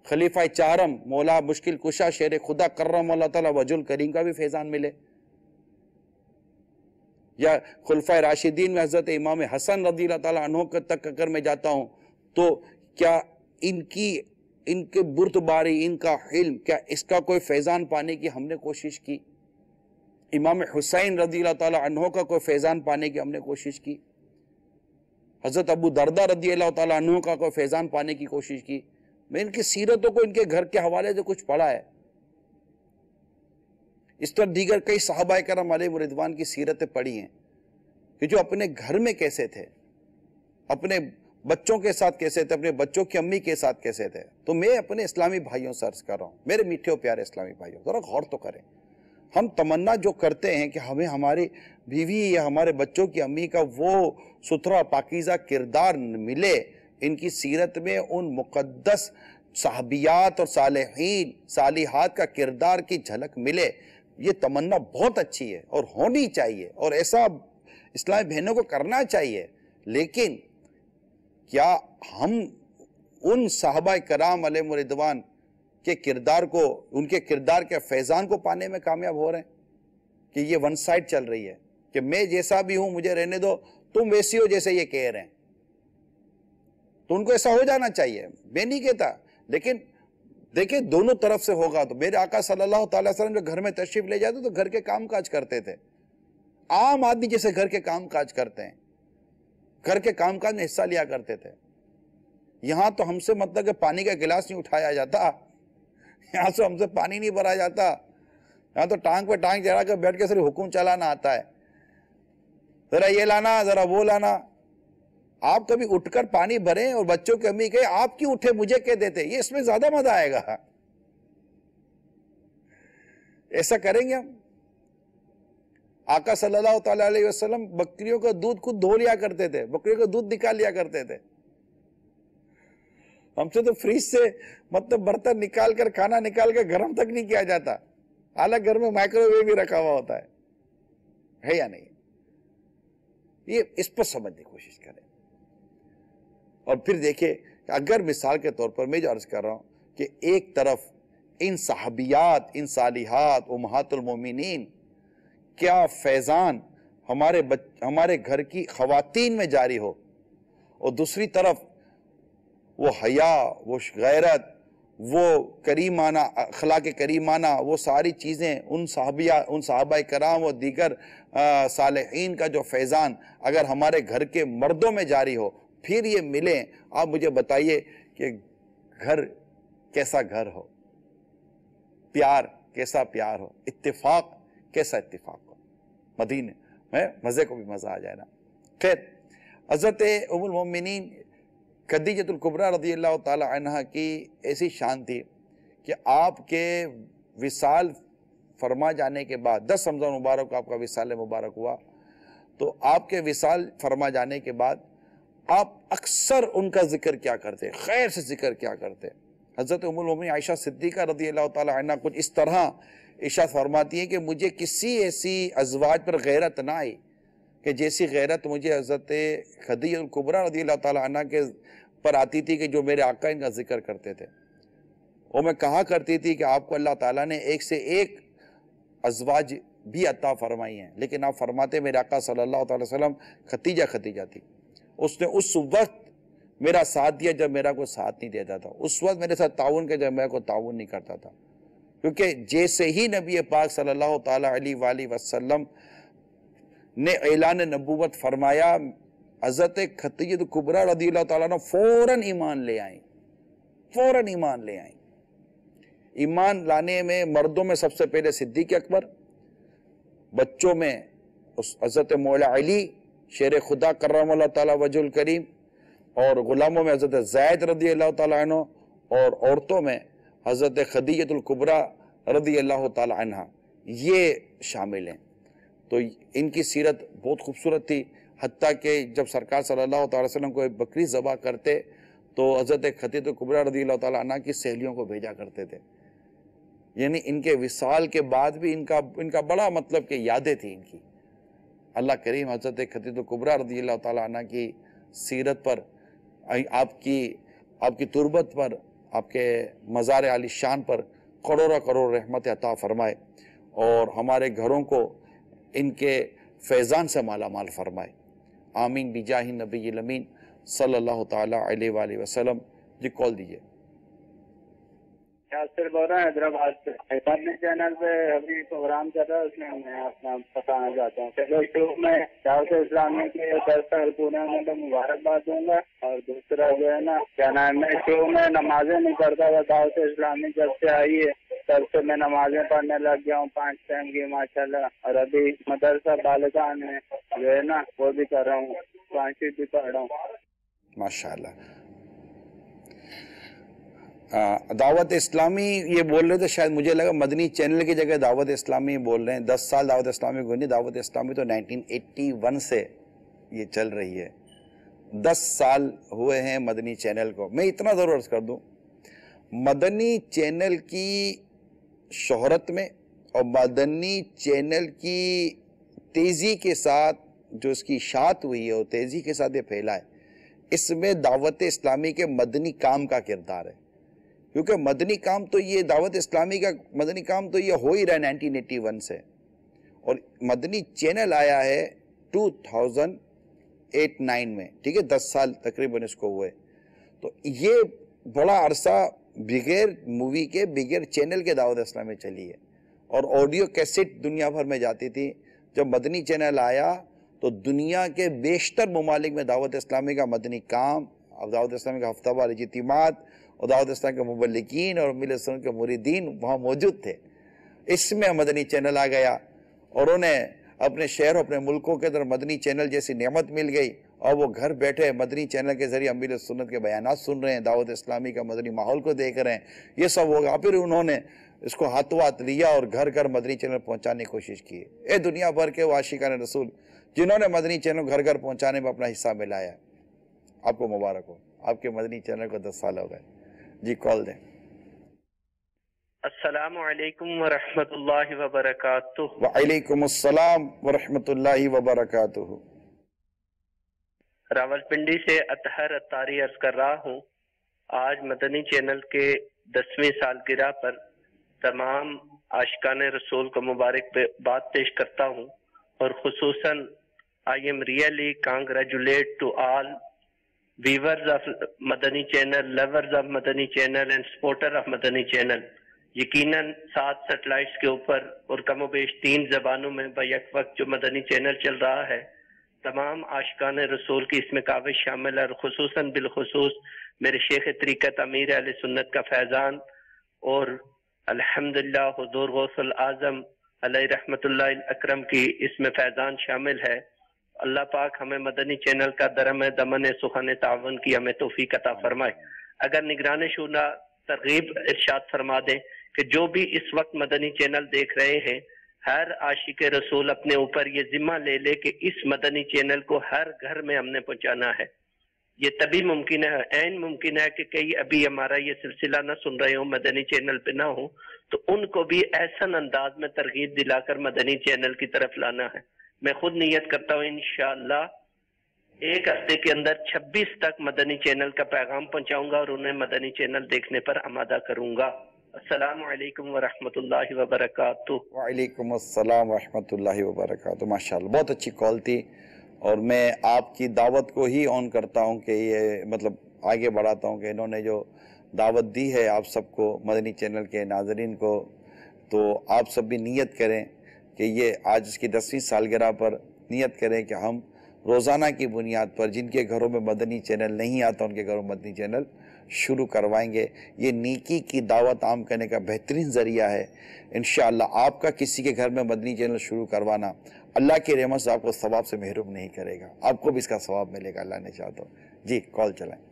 خلیفہ چہارم مولا مشکل کشا شیر خدا کرم اللہ تعالیٰ وجہ الکریم کا بھی فیضان ملے؟ یا خلفۂ راشدین میں حضرت امام حسن رضی اللہ تعالیٰ عنہ تک اگر میں جاتا ہوں تو کیا ان کے بردباری، ان کا علم، کیا اس کا کوئی فیضان پانے کی ہم نے کوشش کی؟ امام حسین رضی اللہ تعالیٰ عنہ کا کوئی فیضان پانے کی ہم نے کوشش کی؟ حضرت ابو دردہ رضی اللہ تعالیٰ عنہ کا کوئی فیضان پانے کی کوشش کی؟ میں ان کی سیرتوں کو ان کے گھر کے حوالے سے کچھ پڑھا ہے۔ اس طرح دیگر کئی صحابہ کرام علیہ رضوان کی سیرتیں پڑھی ہیں کہ جو اپنے گھر میں کیسے تھے، اپنے بچوں کے ساتھ کیسے تھے، اپنے بچوں کی امی کے ساتھ کیسے تھے۔ تو میں اپنے اسلامی بھائیوں سے عرض کر رہا ہوں، میرے میٹھے و پیارے اسلامی بھائیوں، ذرا غور تو کریں۔ ہم تمنا جو کرتے ہیں کہ ہمیں ہماری بیوی یا ہمارے بچوں کی امی کا وہ ستھرا پاکیزہ کردار ملے، ان کی سیرت میں ان مقدس صحابیات اور صالحین صالحات کا کردار کی جھلک ملے، یہ تمنا بہت اچھی ہے اور ہونی چاہیے، اور ایسا اسلامی بہنوں کو کرنا چاہیے۔ لیکن کیا ہم ان صحابہ کرام علیہ رضوان کے کردار کو، ان کے کردار کے فیضان کو پانے میں کامیاب ہو رہے ہیں کہ یہ ون سائڈ چل رہی ہے کہ میں جیسا بھی ہوں مجھے رہنے دو، تم ویسی ہو جیسے یہ کہہ رہے ہیں؟ تو ان کو ایسا ہو جانا چاہیے، میں نہیں کہتا، لیکن دیکھیں دونوں طرف سے ہوگا۔ تو میرے آقا صلی اللہ تعالیٰ وسلم جو گھر میں تشریف لے جاتے تو گھر کے کام کاج کرتے تھے، عام آدمی جیسے گھر کے کام کاج کرتے ہیں، گھر کے کام کاج میں حصہ لیا کرتے تھے۔ یہاں تو ہم سے مطلب کہ پانی کا گلاس نہیں اٹھایا جاتا، یہاں سے ہم سے پانی نہیں بھرا جاتا، یہاں تو ٹانگ پہ ٹانگ چڑھا کر بیٹھ کے صرف حکم چلانا آتا ہے، ذرا یہ لانا ذرا وہ لانا۔ آپ کبھی اٹھ کر پانی بھریں اور بچوں کی امی کہے آپ کیوں اٹھے مجھے کہہ دیتے، یہ اس میں زیادہ مزہ آئے گا۔ ایسا کریں گے ہم؟ آقا صلی اللہ تعالیٰ علیہ وسلم بکریوں کا دودھ خود دھو لیا کرتے تھے، بکریوں کا دودھ نکال لیا کرتے تھے۔ ہم سے تو فریج سے مطلب برتن نکال کر کھانا نکال کر گرم تک نہیں کیا جاتا، حالانکہ گھر میں مائکرو ویو بھی رکھا ہوا ہوتا ہے یا نہیں؟ یہ اس پر سمجھنے کی کوشش کریں۔ اور پھر دیکھیں کہ اگر مثال کے طور پر میں جو عرض کر رہا ہوں کہ ایک طرف ان صحابیات، ان صالحات، امہات المومنین کیا فیضان ہمارے گھر کی خواتین میں جاری ہو، اور دوسری طرف وہ حیا، وہ غیرت، وہ کریمانہ اخلاق کریمانہ، وہ ساری چیزیں ان صحابہ کرام اور دیگر صالحین کا جو فیضان اگر ہمارے گھر کے مردوں میں جاری ہو، پھر یہ ملیں، آپ مجھے بتائیے کہ گھر کیسا گھر ہو، پیار کیسا پیار ہو، اتفاق کیسا اتفاق ہو، مدینے میں مزے کو بھی مزہ آ جائے نا۔ خیر، حضرت ام المومنین خدیجۃ الکبریٰ رضی اللہ تعالی عنہ کی ایسی شان تھی کہ آپ کے وصال فرما جانے کے بعد 10 رمضان مبارک کو آپ کا وصال مبارک ہوا، تو آپ کے وصال فرما جانے کے بعد آپ اکثر ان کا ذکر کیا کرتے، خیر سے ذکر کیا کرتے۔ حضرت ام المومنین عائشہ صدیقہ رضی اللہ تعالی عنہ کچھ اس طرح ارشاد فرماتی ہیں کہ مجھے کسی ایسی ازواج پر غیرت نہ آئی کہ جیسی غیرت مجھے حضرت خدیجہ الکبریٰ رضی اللہ تعالی عنہ کے پر آتی تھی کہ جو میرے آقا ان کا ذکر کرتے تھے۔ اور میں کہا کرتی تھی کہ آپ کو اللہ تعالیٰ نے ایک سے ایک ازواج بھی عطا فرمائی ہیں، لیکن آپ فرماتے میرے آقا صلی اللہ علیہ وسلم خدیجہ تھی، اس نے اس وقت میرا ساتھ دیا جب میرا کوئی ساتھ نہیں دیتا تھا، اس وقت میرے ساتھ تعاون کیا جب میرا کوئی تعاون نہیں کرتا تھا، کیونکہ جیسے ہی نبی پاک صلی اللہ تعالیٰ علیہ وآلہ وسلم نے اعلان نبوت فرمایا، حضرت خدیجہ کبریٰ رضی اللہ تعالیٰ عنہ فوراً ایمان لے آئیں، فوراً ایمان لے آئیں۔ ایمان لانے میں مردوں میں سب سے پہلے صدیق اکبر، بچوں میں حضرت مولا علی شیر خدا کرم اللہ تعالیٰ وجہ الکریم، اور غلاموں میں حضرت زید رضی اللہ تعالیٰ عنہ، اور عورتوں میں حضرت خدیجۃ الکبریٰ رضی اللہ تعالیٰ عنہ، یہ شامل ہیں۔ تو ان کی سیرت بہت خوبصورت تھی، حتیٰ کہ جب سرکار صلی اللہ تعالی وسلم کو ایک بکری ذبح کرتے تو حضرت خدیجہ الکبریٰ رضی اللہ تعالیٰ عنہ کی سہیلیوں کو بھیجا کرتے تھے، یعنی ان کے وصال کے بعد بھی ان کا بڑا مطلب کہ یادیں تھیں ان کی۔ اللہ کریم حضرت خدیجہ الکبریٰ رضی اللہ تعالیٰ عنہ کی سیرت پر، آپ کی تربت پر، آپ کے مزار عالی شان پر کروڑوں کروڑ رحمت عطا فرمائے، اور ہمارے گھروں کو ان کے فیضان سے مالا مال فرمائے، آمین بجاہ نبی الامین صلی اللہ تعالیٰ علیہ وآلہ وسلم۔ جی کال دیجئے۔ یاسر بول رہا ہے حیدرآباد سے، اپنے چینل پہ ابھی پروگرام چل رہا ہے، اس میں میں اپنا بتانا چاہتا ہوں۔ چلو شروع میں دعوت اسلامی کے 10 سال پورے ہونے تو مبارکباد دوں گا، اور دوسرا جو ہے نا کیا نام ہے، شروع میں نمازیں نہیں پڑھتا تھا، دعوت اسلامی جب سے آئی ہے تب سے میں نمازیں پڑھنے لگ گیا ہوں 5 ٹائم کی ماشاءاللہ، اور ابھی مدرسہ بالغان میں جو ہے نا وہ بھی کر رہا ہوں، 5ویں بھی پڑھ رہا ہوں ماشاءاللہ۔ دعوت اسلامی یہ بول رہے تھے، شاید مجھے لگا مدنی چینل کی جگہ دعوت اسلامی بول رہے ہیں۔ 10 سال دعوت اسلامی کو نہیں، دعوت اسلامی تو 1981 سے یہ چل رہی ہے، 10 سال ہوئے ہیں مدنی چینل کو۔ میں اتنا ضرور عرض کر دوں، مدنی چینل کی شہرت میں اور مدنی چینل کی تیزی کے ساتھ جو اس کی اشاعت ہوئی ہے اور تیزی کے ساتھ یہ پھیلا ہے، اس میں دعوت اسلامی کے مدنی کام کا کردار ہے، کیونکہ مدنی کام تو یہ دعوت اسلامی کا مدنی کام تو یہ ہو ہی رہا ہے 1981 سے، اور مدنی چینل آیا ہے 2008-9 میں، ٹھیک ہے، 10 سال تقریباً اس کو ہوئے۔ تو یہ بڑا عرصہ بغیر مووی کے، بغیر چینل کے دعوت اسلامی چلی ہے، اور آڈیو کیسٹ دنیا بھر میں جاتی تھی۔ جب مدنی چینل آیا تو دنیا کے بیشتر ممالک میں دعوت اسلامی کا مدنی کام، دعوت اسلامی کا ہفتہ وار اجتماعات اور دعوت اسلامی کے مبلغین اور ملت سنت کے مریدین وہاں موجود تھے۔ اس میں مدنی چینل آ گیا، اور انہیں اپنے شہر اپنے ملکوں کے اندر مدنی چینل جیسی نعمت مل گئی، اور وہ گھر بیٹھے مدنی چینل کے ذریعے ملت سنت کے بیانات سن رہے ہیں، دعوت اسلامی کا مدنی ماحول کو دیکھ رہے ہیں۔ یہ سب ہوگا، پھر انہوں نے اس کو ہاتھوں ہاتھ لیا اور گھر گھر مدنی چینل پہنچانے کی کوشش کی۔ اے دنیا بھر کے وہ عاشقان رسول جنہوں نے مدنی چینل گھر گھر پہنچانے میں اپنا حصہ ملایا، آپ کو مبارک ہو، آپ کے مدنی چینل کو 10 سال ہو گئے۔ جی کال دیں۔ السلام علیکم ورحمۃ اللہ وبرکاتہ۔ وعلیکم السلام ورحمۃ اللہ وبرکاتہ۔ راولپنڈی سے اطہر اتاری عرض کر رہا ہوں. آج مدنی چینل کے 10ویں سالگرہ پر تمام عاشقان رسول کو مبارک بات پیش کرتا ہوں، اور خصوصاً I am really congratulate to all viewers of Madani channel, lovers of Madani channel and supporter of Madani channel. یقیناً 7 سیٹلائٹس کے اوپر اور کم و بیش 3 زبانوں میں بیک وقت جو مدنی چینل چل رہا ہے، تمام عاشقان رسول کی اس میں کاوش شامل ہے، اور خصوصاً بالخصوص میرے شیخ طریقت امیر اہل سنت کا فیضان، اور الحمدللہ حضور غوث العظم علیہ رحمت اللہ الاکرم کی اس میں فیضان شامل ہے. اللہ پاک ہمیں مدنی چینل کا درم دمن سخن تعاون کی ہمیں توفیق عطا فرمائے. اگر نگران شورا ترغیب ارشاد فرما دیں کہ جو بھی اس وقت مدنی چینل دیکھ رہے ہیں، ہر عاشق رسول اپنے اوپر یہ ذمہ لے لے کہ اس مدنی چینل کو ہر گھر میں ہم نے پہنچانا ہے. یہ تبھی ممکن ہے، عین ممکن ہے کہ کئی ابھی ہمارا یہ سلسلہ نہ سن رہے ہوں، مدنی چینل پہ نہ ہوں، تو ان کو بھی ایسا انداز میں ترغیب دلا کر مدنی چینل کی طرف لانا ہے. میں خود نیت کرتا ہوں انشاءاللہ ایک ہفتے کے اندر 26 تک مدنی چینل کا پیغام پہنچاؤں گا اور انہیں مدنی چینل دیکھنے پر آمادہ کروں گا. السلام علیکم ورحمۃ اللہ وبرکاتہ. وعلیکم السلام ورحمۃ اللہ وبرکاتہ. ماشاءاللہ بہت اچھی کال تھی، اور میں آپ کی دعوت کو ہی آن کرتا ہوں کہ یہ مطلب آگے بڑھاتا ہوں کہ انہوں نے جو دعوت دی ہے آپ سب کو، مدنی چینل کے ناظرین کو، تو آپ سب بھی نیت کریں کہ یہ آج اس کی 10ویں سالگرہ پر نیت کریں کہ ہم روزانہ کی بنیاد پر جن کے گھروں میں مدنی چینل نہیں آتا ان کے گھروں میں مدنی چینل شروع کروائیں گے. یہ نیکی کی دعوت عام کرنے کا بہترین ذریعہ ہے. انشاءاللہ آپ کا کسی کے گھر میں مدنی چینل شروع کروانا اللہ کی رحمت سے آپ کو ثواب سے محروم نہیں کرے گا، آپ کو بھی اس کا ثواب ملے گا اللہ نے چاہا تو. جی کال چلائیں.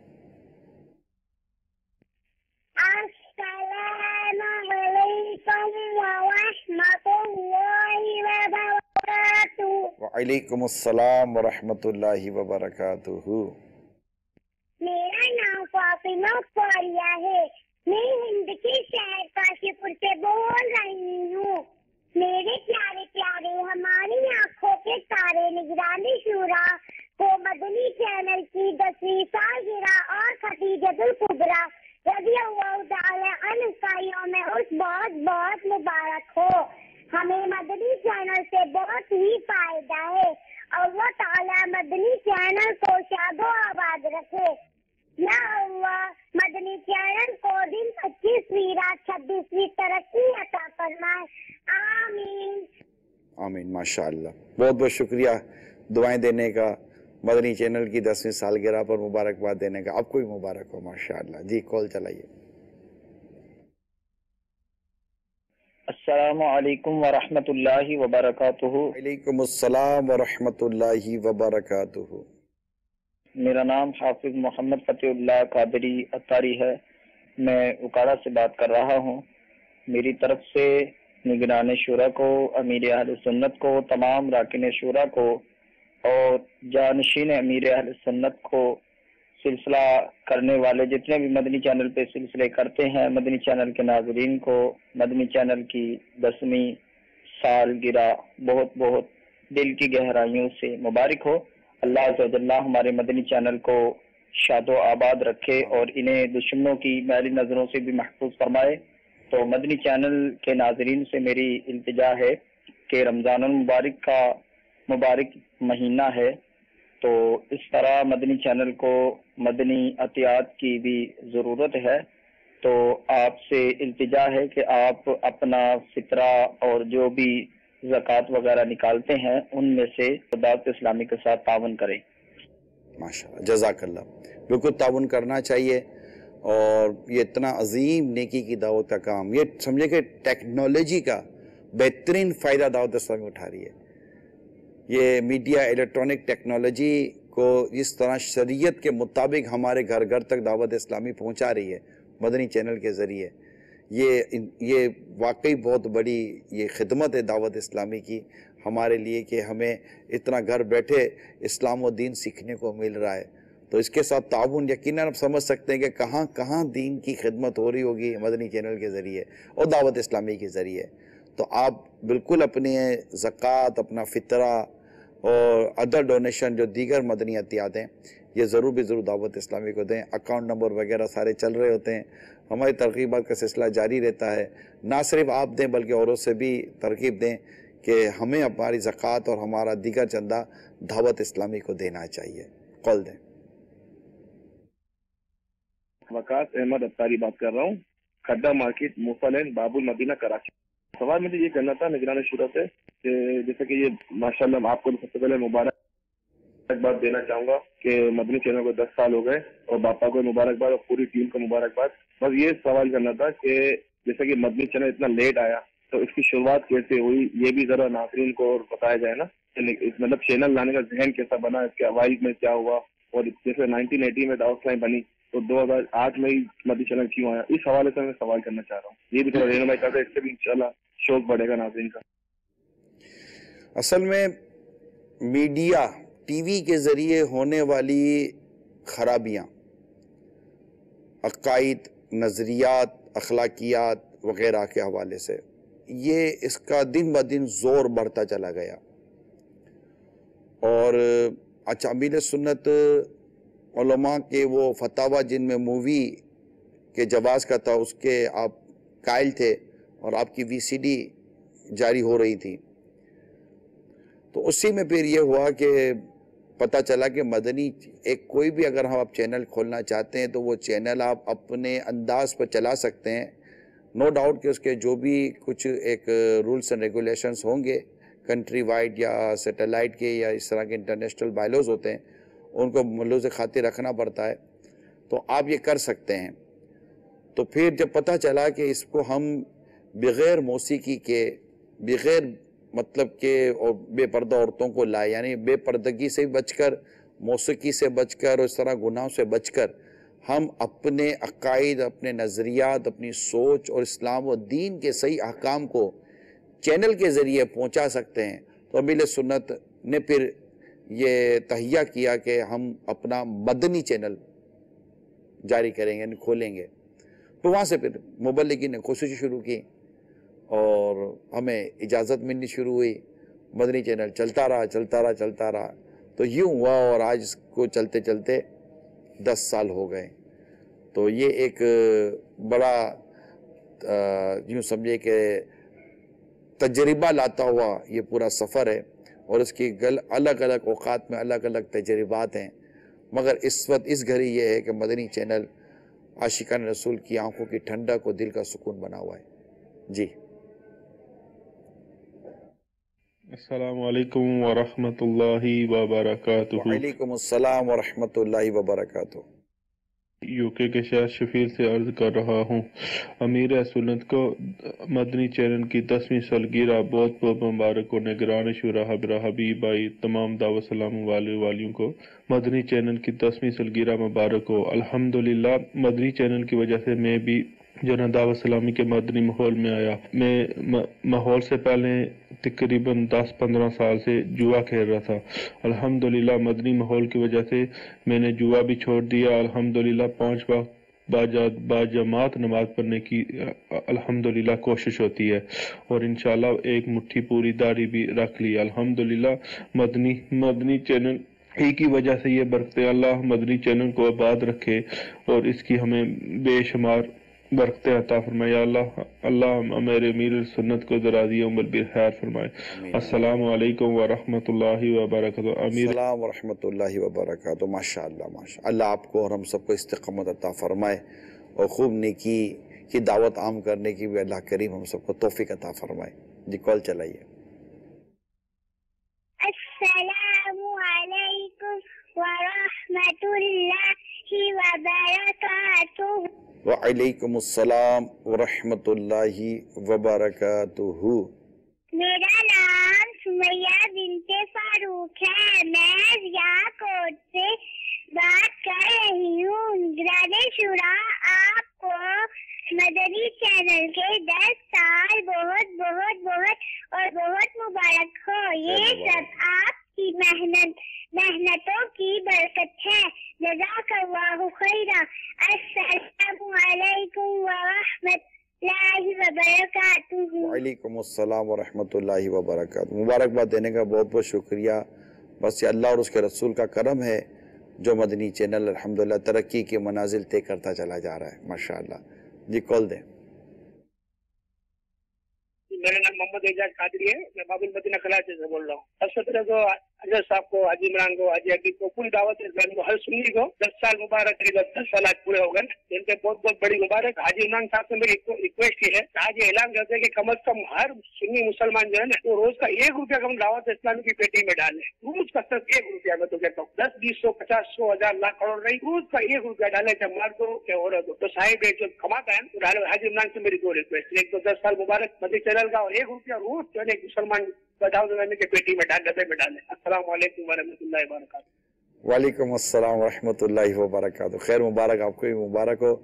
السلام علیکم ورحمۃ اللہ وبرکاتہ. وعلیکم السلام ورحمۃ اللہ وبرکاتہ. میرا نام فاطمہ فاریہ ہے. میں ہند کے شہر کاشی پور سے بول رہی ہوں. میرے پیارے پیارے ہماری آنکھوں کے تارے نگران شورا کو مدنی چینل کی 10ویں سالگرہ اور ختیجۃ الکبریٰ رضی اللہ تعالی عنہ کا یوم عرس بہت بہت مبارک ہو. ہمیں مدنی چینل سے بہت ہی فائدہ ہے. اللہ تعالی مدنی چینل کو شاد و آباد رکھے. یا اللہ مدنی چینل کو دن 25ویں رات 26ویں ترقی عطا فرمائے. آمین آمین. ماشاءاللہ بہت بہت شکریہ دعائیں دینے کا، مدنی چینل کی 10ویں سالگرہ پر مبارکباد دینے کا. آپ کو بھی مبارک ہو ماشاءاللہ. جی کال چلائیے. السلام علیکم ورحمۃ اللہ وبرکاتہ. وعلیکم السلام ورحمۃ اللہ وبرکاتہ. میرا نام حافظ محمد فتح اللہ قادری اتاری ہے. میں اکاڑا سے بات کر رہا ہوں. میری طرف سے نگران شورا کو، امیر اہل سنت کو، تمام راکن شورا کو اور جانشین امیر اہل سنت کو، سلسلہ کرنے والے جتنے بھی مدنی چینل پہ سلسلے کرتے ہیں، مدنی چینل کے ناظرین کو مدنی چینل کی 10ویں سالگرہ بہت بہت دل کی گہرائیوں سے مبارک ہو. اللہ عز و جل ہمارے مدنی چینل کو شاد و آباد رکھے اور انہیں دشمنوں کی میلی نظروں سے بھی محفوظ فرمائے. تو مدنی چینل کے ناظرین سے میری التجا ہے کہ رمضان المبارک کا مبارک مہینہ ہے، تو اس طرح مدنی چینل کو مدنی عطیات کی بھی ضرورت ہے. تو آپ سے التجا ہے کہ آپ اپنا فطرہ اور جو بھی زکوٰۃ وغیرہ نکالتے ہیں ان میں سے دعوت اسلامی کے ساتھ تعاون کریں. ماشاءاللہ جزاک اللہ. بالکل تعاون کرنا چاہیے، اور یہ اتنا عظیم نیکی کی دعوت کا کام، یہ سمجھے کہ ٹیکنالوجی کا بہترین فائدہ دعوت اسلامی اٹھا رہی ہے. یہ میڈیا الیکٹرانک ٹیکنالوجی کو اس طرح شریعت کے مطابق ہمارے گھر گھر تک دعوت اسلامی پہنچا رہی ہے مدنی چینل کے ذریعے. یہ واقعی بہت بڑی یہ خدمت ہے دعوت اسلامی کی ہمارے لیے کہ ہمیں اتنا گھر بیٹھے اسلام و دین سیکھنے کو مل رہا ہے. تو اس کے ساتھ تعاون یقیناً آپ سمجھ سکتے ہیں کہ کہاں کہاں دین کی خدمت ہو رہی ہوگی مدنی چینل کے ذریعے اور دعوت اسلامی کے ذریعے. تو آپ بالکل اپنے زکوٰۃ، اپنا فطرہ اور ادر ڈونیشن جو دیگر مدنی عطیات ہیں یہ ضرور بھی ضرور دعوت اسلامی کو دیں. اکاؤنٹ نمبر وغیرہ سارے چل رہے ہوتے ہیں. ہماری ترغیبات کا سلسلہ جاری رہتا ہے. نہ صرف آپ دیں بلکہ اوروں سے بھی ترغیب دیں کہ ہمیں ہماری زکوٰۃ اور ہمارا دیگر چندہ دعوت اسلامی کو دینا چاہیے. قول دیں. وقاص احمد اتاری بات کر رہا ہوں، کھڈا مارکیٹ موسیٰ لین باب المدینہ کراچی. سوال مجھے یہ کرنا تھا نگران شورا سے کہ جیسے کہ یہ ماشاءاللہ آپ کو سب سے پہلے مبارکباد دینا چاہوں گا کہ مدنی چینل کو 10 سال ہو گئے، اور باپا کو مبارکباد اور پوری ٹیم کو مبارکباد. بس یہ سوال کرنا تھا کہ جیسے کہ مدنی چینل اتنا لیٹ آیا تو اس کی شروعات کیسے ہوئی، یہ بھی ذرا ناظرین کو بتایا جائے نا. مطلب چینل لانے کا ذہن کیسا بنا، اس کے اوائل میں کیا ہوا، اور جیسے 1980 میں دعوت اسلامی بنی تو 2008 میں ہی مدنی چینل کیوں آیا، اس حوالے سے میں سوال کرنا چاہ رہا ہوں. یہ بھی تھوڑا رہنمائی کرتے، اس سے بھی انشاءاللہ شوق بڑھے گا ناظرین کا. اصل میں میڈیا ٹی وی کے ذریعے ہونے والی خرابیاں، عقائد، نظریات، اخلاقیات وغیرہ کے حوالے سے یہ اس کا دن بہ دن زور بڑھتا چلا گیا. اور اچامل سنت علماء کے وہ فتاوہ جن میں مووی کے جواز کا تھا اس کے آپ قائل تھے اور آپ کی وی سی ڈی جاری ہو رہی تھی، تو اسی میں پھر یہ ہوا کہ پتہ چلا کہ مدنی ایک کوئی بھی اگر ہم آپ چینل کھولنا چاہتے ہیں تو وہ چینل آپ اپنے انداز پر چلا سکتے ہیں. نو ڈاؤٹ کہ اس کے جو بھی کچھ ایک رولز اینڈ ریگولیشنز ہوں گے کنٹری وائڈ یا سیٹلائٹ کے یا اس طرح کے انٹرنیشنل بائلوز ہوتے ہیں ان کو ملحوظ خاطر رکھنا پڑتا ہے، تو آپ یہ کر سکتے ہیں. تو پھر جب پتہ چلا کہ اس کو ہم بغیر موسیقی کے، بغیر مطلب کہ اور بے پردہ عورتوں کو لائے، یعنی بے پردگی سے بچ کر، موسیقی سے بچ کر اور اس طرح گناہوں سے بچ کر ہم اپنے عقائد، اپنے نظریات، اپنی سوچ اور اسلام و دین کے صحیح احکام کو چینل کے ذریعے پہنچا سکتے ہیں. تو امیل سنت نے پھر یہ تہیہ کیا کہ ہم اپنا مدنی چینل جاری کریں گے، یعنی کھولیں گے. تو وہاں سے پھر مبلغین نے کوشش شروع کی اور ہمیں اجازت ملنی شروع ہوئی. مدنی چینل چلتا رہا. تو یوں ہوا اور آج اس کو چلتے چلتے 10 سال ہو گئے. تو یہ ایک بڑا یوں سمجھے کہ تجربہ لاتا ہوا یہ پورا سفر ہے، اور اس کی الگ الگ اوقات میں الگ الگ تجربات ہیں. مگر اس وقت اس گھڑی یہ ہے کہ مدنی چینل عاشقان رسول کی آنکھوں کی ٹھنڈک اور دل کا سکون بنا ہوا ہے. جی السلام علیکم ورحمۃ اللہ وبرکاتہ. وعلیکم السلام ورحمۃ اللہ وبرکاتہ. یو کے شہر شفیل سے عرض کر رہا ہوں، امیر سنت کو مدنی چینل کی 10ویں سالگرہ بہت بہت مبارک ہو. نگران شورا حبیب بھائی تمام دعوت سلام والے والیوں کو مدنی چینل کی 10ویں سالگرہ مبارک ہو. الحمدللہ مدنی چینل کی وجہ سے میں بھی جو نا دعوت اسلامی کے مدنی ماحول میں آیا. میں ماحول سے پہلے تقریباً 10-15 سال سے جوا کھیل رہا تھا. الحمدللہ مدنی ماحول کی وجہ سے میں نے جوا بھی چھوڑ دیا. الحمدللہ 5 وقت باجماعت نماز پڑھنے کی الحمدللہ کوشش ہوتی ہے، اور انشاءاللہ ایک مٹھی پوری داڑھی بھی رکھ لی. الحمدللہ مدنی چینل ہی کی وجہ سے یہ برکتیں، اللہ مدنی چینل کو آباد رکھے اور اس کی ہمیں بے شمار برکتیں عطا فرمائے. یا اللہ میرے امیر سنت کو درازی عمر بالخیر فرمائے. السلام علیکم ورحمۃ اللہ وبرکاتہ. السلام ورحمۃ اللہ وبرکاتہ. ماشاءاللہ ماشاءاللہ. اللہ آپ کو اور ہم سب کو استقامت عطا فرمائے اور خوب نیکی کی دعوت عام کرنے کی بھی اللہ کریم ہم سب کو توفیق عطا فرمائے. جی کال چلائیے. السلام علیکم ورحمۃ اللہ وبرکاتہ. وعلیکم السلام ورحمۃ اللہ وبرکاتہ. میرا نام سمیہ بنت فاروق ہے. میں ضیا کوٹ سے بات کر رہی ہوں. نگران شورا آپ کو مدنی چینل کے 10 سال بہت بہت بہت اور بہت مبارک ہو. یہ سب آپ کی محنتوں کی برکت ہے. جزاک اللہ خیرا. السلام علیکم ورحمۃ اللہ وبرکاتہ. وعلیکم السلام ورحمۃ اللہ وبرکاتہ. مبارکباد دینے کا بہت بہت شکریہ. بس یہ اللہ اور اس کے رسول کا کرم ہے جو مدنی چینل الحمدللہ ترقی کے منازل طے کرتا چلا جا رہا ہے ماشاءاللہ. جی کال دیں. میرا نام محمد اعجاز قادری ہے. میں باب المدینہ کراچی سے بول رہا ہوں. سب سے پہلے تو اجہر صاحب کو, حاجی عمران کو, حاجی عقیل کو, پوری دعوت اسلامی کو, ہر سنی کو 10 سال مبارک. 10 سال آج پورے ہو گئے, ان کے بہت بہت بڑی مبارک. حاجی عمران صاحب سے میری ریکویسٹ یہ ہے کہ آج یہ اعلان کرتے ہیں کہ کم از کم ہر سنی مسلمان جو ہے نا وہ روز کا 1 روپیہ کم دعوت اسلامی کی پیٹی میں ڈالے. روز کا صرف 1 روپیہ. میں تو کہتا ہوں 10, 20, 100, 50, 100, 1000, لاکھ, کروڑ نہیں, روز کا 1 روپیہ ڈالے, چاہے مرد ہو چاہے عورت ہو. تو صاحب جو کماتا ہے تو ڈالے. حاجی عمران سے میری دو ریکویسٹ. ایک تو 10 سال مبارک مدنی چینل کا, اور 1 روپیہ روز جو ہے مسلمان دعوت کے پیٹی میں ڈبے میں ڈالے. السلام علیکم ورحمۃ اللہ وبرکاتہ. وعلیکم السلام ورحمۃ اللہ وبرکاتہ. خیر مبارک, آپ کو بھی مبارک ہو.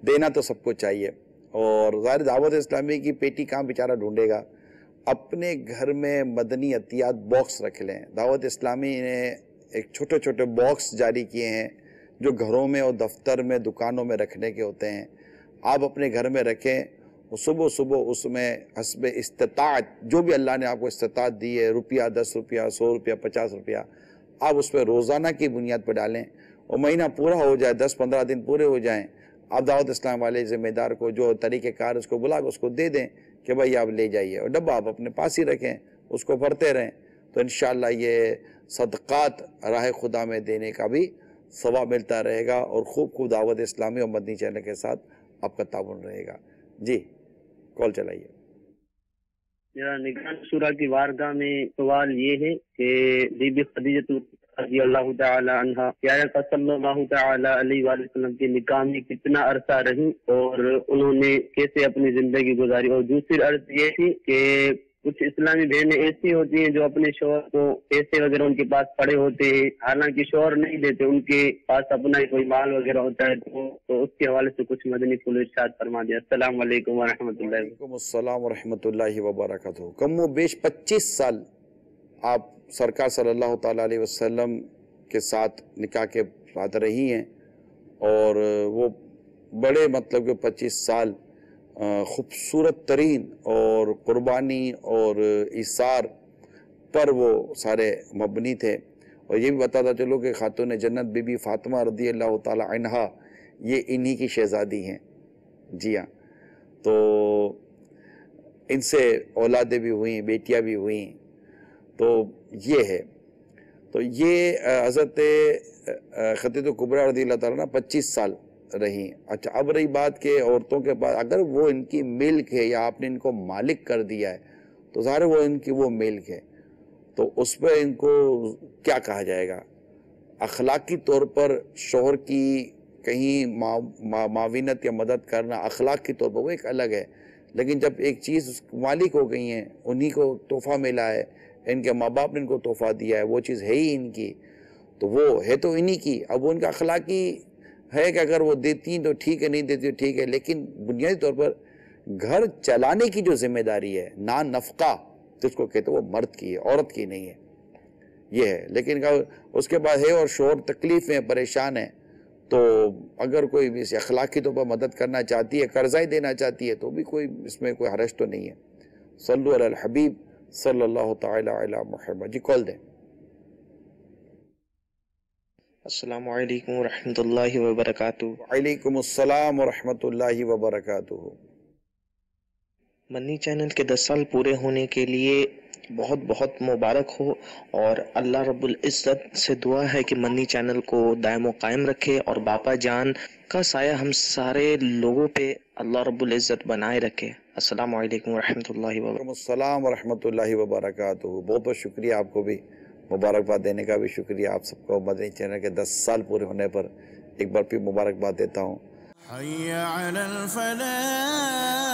دینا تو سب کو چاہیے, اور ظاہر دعوت اسلامی کی پیٹی کہاں بیچارہ ڈھونڈے گا. اپنے گھر میں مدنی عطیات باکس رکھ لیں. دعوت اسلامی نے ایک چھوٹے چھوٹے باکس جاری کیے ہیں جو گھروں میں اور دفتر میں دکانوں میں رکھنے کے ہوتے ہیں. آپ اپنے گھر میں رکھیں, صبح صبح اس میں حسب استطاعت جو بھی اللہ نے آپ کو استطاعت دی ہے, روپیہ, 10 روپیہ, 100 روپیہ, 50 روپیہ, آپ اس پہ روزانہ کی بنیاد پہ ڈالیں. اور مہینہ پورا ہو جائے, 10-15 دن پورے ہو جائیں, آپ دعوت اسلام والے ذمہ دار کو جو طریقہ کار اس کو بلا کے اس کو دے دیں کہ بھائی آپ لے جائیے, اور ڈبہ آپ اپنے پاس ہی رکھیں, اس کو بھرتے رہیں. تو انشاءاللہ یہ صدقات راہ خدا میں دینے کا بھی ثواب ملتا رہے گا, اور خوب دعوت اسلامی اور مدنی چینل کے ساتھ آپ کا تعاون رہے گا. جی کال چلائیے. میرا نگران شورا کی وارگاہ میں سوال یہ ہے کہ بی بی خدیجہ رضی اللہ تعالی عنہ پیارے کا صلی اللہ تعالی علیہ وآلہ وسلم کی نکاح میں کتنا عرصہ رہی اور انہوں نے کیسے اپنی زندگی گزاری. اور دوسری عرض یہ تھی کہ کچھ اسلامی بہنیں ایسی ہوتی ہیں جو اپنے شوہر کو پیسے وغیرہ ان کے پاس پڑے ہوتے ہیں, حالانکہ شوہر نہیں دیتے, ان کے پاس اپنا ہی کوئی مال وغیرہ ہوتا ہے, تو اس کے حوالے سے کچھ مدنی پھول ارشاد فرما دیا. السلام علیکم ورحمۃ اللہ. وعلیکم السلام ورحمۃ اللہ وبرکاتہ. کم و بیش 25 سال آپ سرکار صلی اللہ تعالیٰ علیہ وسلم کے ساتھ نکاح کے ساتھ رہی ہیں, اور وہ بڑے مطلب کہ 25 سال خوبصورت ترین اور قربانی اور ایثار پر وہ سارے مبنی تھے. اور یہ بھی بتاتا چلو کہ خاتون جنت بی بی فاطمہ رضی اللہ تعالی عنہا یہ انہی کی شہزادی ہیں. جی ہاں, تو ان سے اولادیں بھی ہوئیں, بیٹیاں بھی ہوئیں. تو یہ ہے, تو یہ حضرت خدیجہ کبریٰ رضی اللہ تعالیٰ 25 سال رہی. اچھا, اب رہی بات کہ عورتوں کے پاس اگر وہ ان کی ملک ہے یا آپ نے ان کو مالک کر دیا ہے تو ظاہر وہ ان کی وہ ملک ہے, تو اس پہ ان کو کیا کہا جائے گا. اخلاقی طور پر شوہر کی کہیں معاونت یا مدد کرنا اخلاق کی طور پر وہ ایک الگ ہے, لیکن جب ایک چیز مالک ہو گئی ہیں, انہی کو تحفہ ملا ہے, ان کے ماں باپ نے ان کو تحفہ دیا ہے, وہ چیز ہے ہی ان کی, تو وہ ہے تو انہی کی. اب وہ ان کا اخلاقی ہے کہ اگر وہ دیتی ہیں تو ٹھیک ہے, نہیں دیتی تو ٹھیک ہے, لیکن بنیادی طور پر گھر چلانے کی جو ذمہ داری ہے, نان نفقہ جس کو کہتے ہیں, وہ مرد کی ہے, عورت کی نہیں ہے. یہ ہے. لیکن اس کے بعد ہے اور شوہر تکلیف میں پریشان ہے, تو اگر کوئی اس اخلاقی طور پر مدد کرنا چاہتی ہے, قرضہ ہی دینا چاہتی ہے, تو بھی کوئی اس میں کوئی حرج تو نہیں ہے. صلو علی الحبیب صلی اللہ تعالی علی محمد. جی کال دیں. السلام علیکم ورحمۃ اللہ وبرکاتہ. وعلیکم السلام ورحمۃ اللہ وبرکاتہ. مدنی چینل کے 10 سال پورے ہونے کے لیے بہت بہت مبارک ہو, اور اللہ رب العزت سے دعا ہے کہ مدنی چینل کو دائم و قائم رکھے, اور باپا جان کا سایہ ہم سارے لوگوں پہ اللہ رب العزت بنائے رکھے. السلام علیکم ورحمۃ اللہ وبرکاتہ. وعلیکم السلام ورحمۃ اللہ وبرکاتہ. بہت بہت شکریہ, آپ کو بھی مبارکباد دینے کا بھی شکریہ. آپ سب کو مدنی چینل کے 10 سال پورے ہونے پر ایک بار پھر مبارکباد دیتا ہوں. حی علی الفلاح.